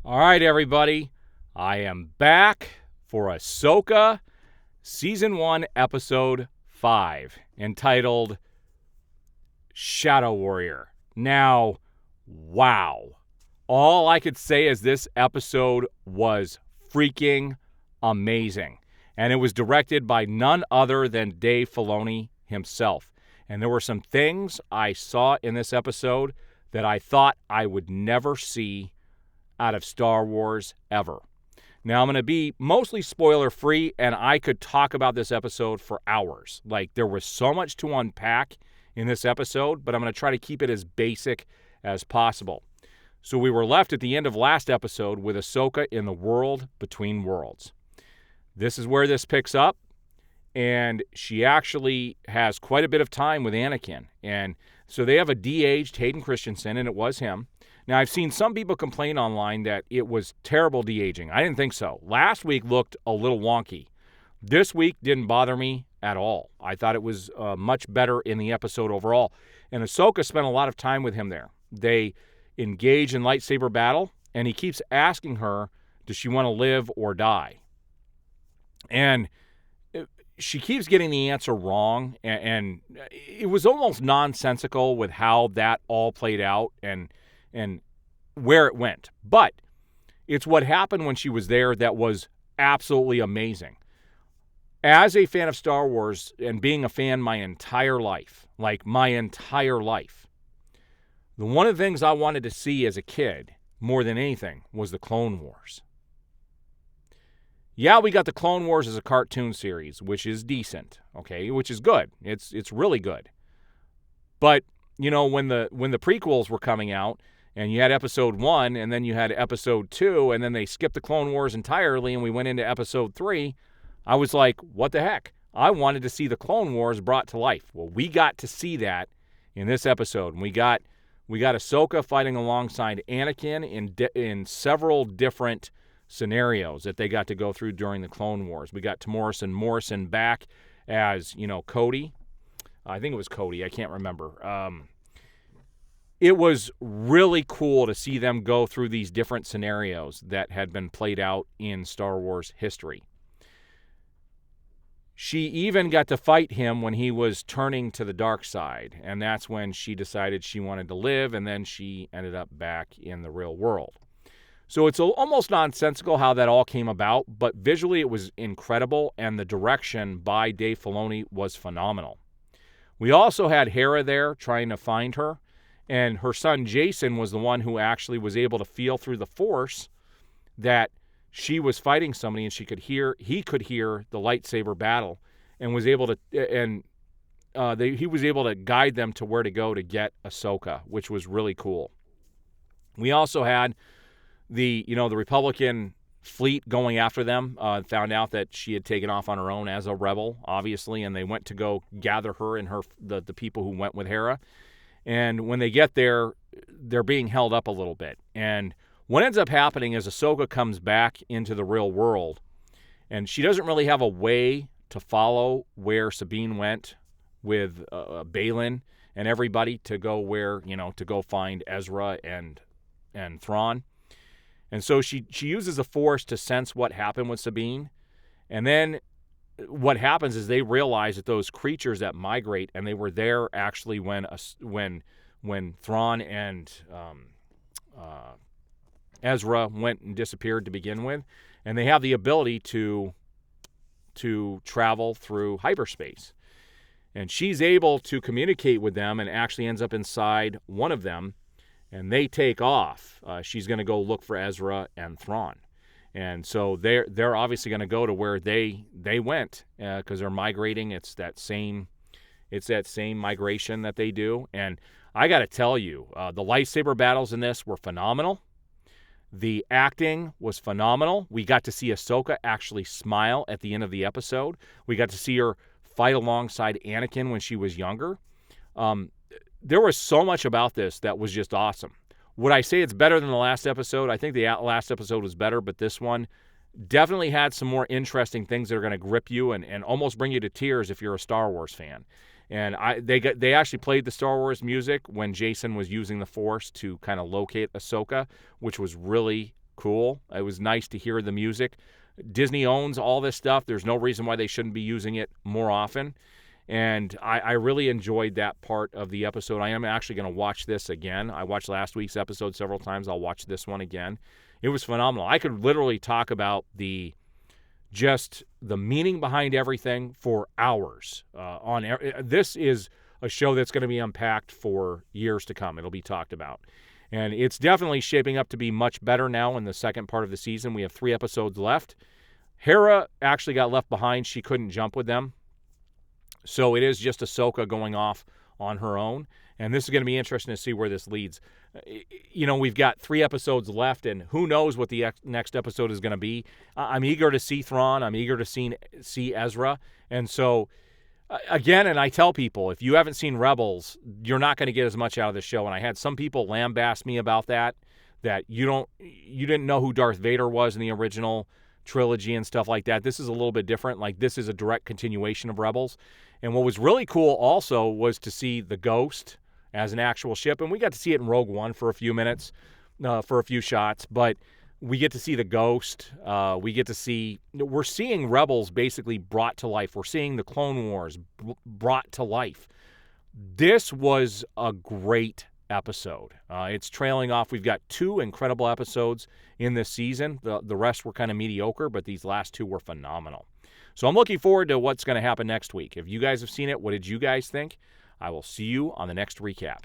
All right, everybody. I am back for Ahsoka Season 1, Episode 5, entitled Shadow Warrior. Now, wow. All I could say is this episode was freaking amazing. And it was directed by none other than Dave Filoni himself. And there were some things I saw in this episode that I thought I would never see out of Star Wars ever. Now, I'm going to be mostly spoiler-free, and I could talk about this episode for hours. Like, there was so much to unpack in this episode, but I'm going to try to keep it as basic as possible. So we were left at the end of last episode with Ahsoka in the world between worlds. This is where this picks up, and she actually has quite a bit of time with Anakin. And so they have a de-aged Hayden Christensen, and it was him. Now, I've seen some people complain online that it was terrible de-aging. I didn't think so. Last week looked a little wonky. This week didn't bother me at all. I thought it was much better in the episode overall. And Ahsoka spent a lot of time with him there. They engage in lightsaber battle, and he keeps asking her, does she want to live or die? And she keeps getting the answer wrong, and it was almost nonsensical with how that all played out and where it went. But it's what happened when she was there that was absolutely amazing. As a fan of Star Wars and being a fan my entire life, the one of the things I wanted to see as a kid more than anything was the Clone Wars. Yeah, we got the Clone Wars as a cartoon series, which is decent, okay, which is good. It's really good. But, you know, when the prequels were coming out, and you had Episode 1, and then you had Episode 2, and then they skipped the Clone Wars entirely, and we went into Episode 3, I was like, what the heck? I wanted to see the Clone Wars brought to life. Well, we got to see that in this episode. And we got Ahsoka fighting alongside Anakin in several different scenarios that they got to go through during the Clone Wars. We got Tamora Morrison back as, Cody. I think it was Cody. I can't remember. It was really cool to see them go through these different scenarios that had been played out in Star Wars history. She even got to fight him when he was turning to the dark side, and that's when she decided she wanted to live, and then she ended up back in the real world. So it's almost nonsensical how that all came about, but visually it was incredible, and the direction by Dave Filoni was phenomenal. We also had Hera there trying to find her, and her son Jason was the one who actually was able to feel through the Force that she was fighting somebody, and he could hear the lightsaber battle, and was able to he was able to guide them to where to go to get Ahsoka, which was really cool. We also had the Republican fleet going after them. Found out that she had taken off on her own as a rebel, obviously, and they went to go gather her and the people who went with Hera. And when they get there, they're being held up a little bit. And what ends up happening is Ahsoka comes back into the real world, and she doesn't really have a way to follow where Sabine went with Balin and everybody to go to go find Ezra and Thrawn. And so she uses the Force to sense what happened with Sabine. And then what happens is they realize that those creatures that migrate, and they were there actually when Thrawn and Ezra went and disappeared to begin with, and they have the ability to travel through hyperspace. And she's able to communicate with them and actually ends up inside one of them, and they take off. She's going to go look for Ezra and Thrawn. And so they're obviously going to go to where they went because they're migrating. It's that same migration that they do. And I got to tell you, the lightsaber battles in this were phenomenal. The acting was phenomenal. We got to see Ahsoka actually smile at the end of the episode. We got to see her fight alongside Anakin when she was younger. There was so much about this that was just awesome. Would I say it's better than the last episode? I think the last episode was better, but this one definitely had some more interesting things that are going to grip you and almost bring you to tears if you're a Star Wars fan. And they actually played the Star Wars music when Jason was using the Force to kind of locate Ahsoka, which was really, cool. It was nice to hear the music. Disney owns all this stuff. There's no reason why they shouldn't be using it more often. And I really enjoyed that part of the episode. I am actually going to watch this again. I watched last week's episode several times. I'll watch this one again. It was phenomenal. I could literally talk about just the meaning behind everything for hours. This is a show that's going to be unpacked for years to come. It'll be talked about. And it's definitely shaping up to be much better now in the second part of the season. We have 3 episodes left. Hera actually got left behind. She couldn't jump with them. So it is just Ahsoka going off on her own. And this is going to be interesting to see where this leads. We've got 3 episodes left, and who knows what the next episode is going to be. I'm eager to see Thrawn. I'm eager to see Ezra. And so, again, and I tell people, if you haven't seen Rebels, you're not going to get as much out of the show. And I had some people lambaste me about that you didn't know who Darth Vader was in the original trilogy and stuff like that. This is a little bit different. Like, this is a direct continuation of Rebels. And what was really cool also was to see the Ghost as an actual ship. And we got to see it in Rogue One for a few minutes, for a few shots. But we get to see the Ghost. We're seeing Rebels basically brought to life. We're seeing the Clone Wars brought to life. This was a great episode. It's trailing off. We've got 2 incredible episodes in this season. The rest were kind of mediocre, but these last 2 were phenomenal. So I'm looking forward to what's going to happen next week. If you guys have seen it, what did you guys think? I will see you on the next recap.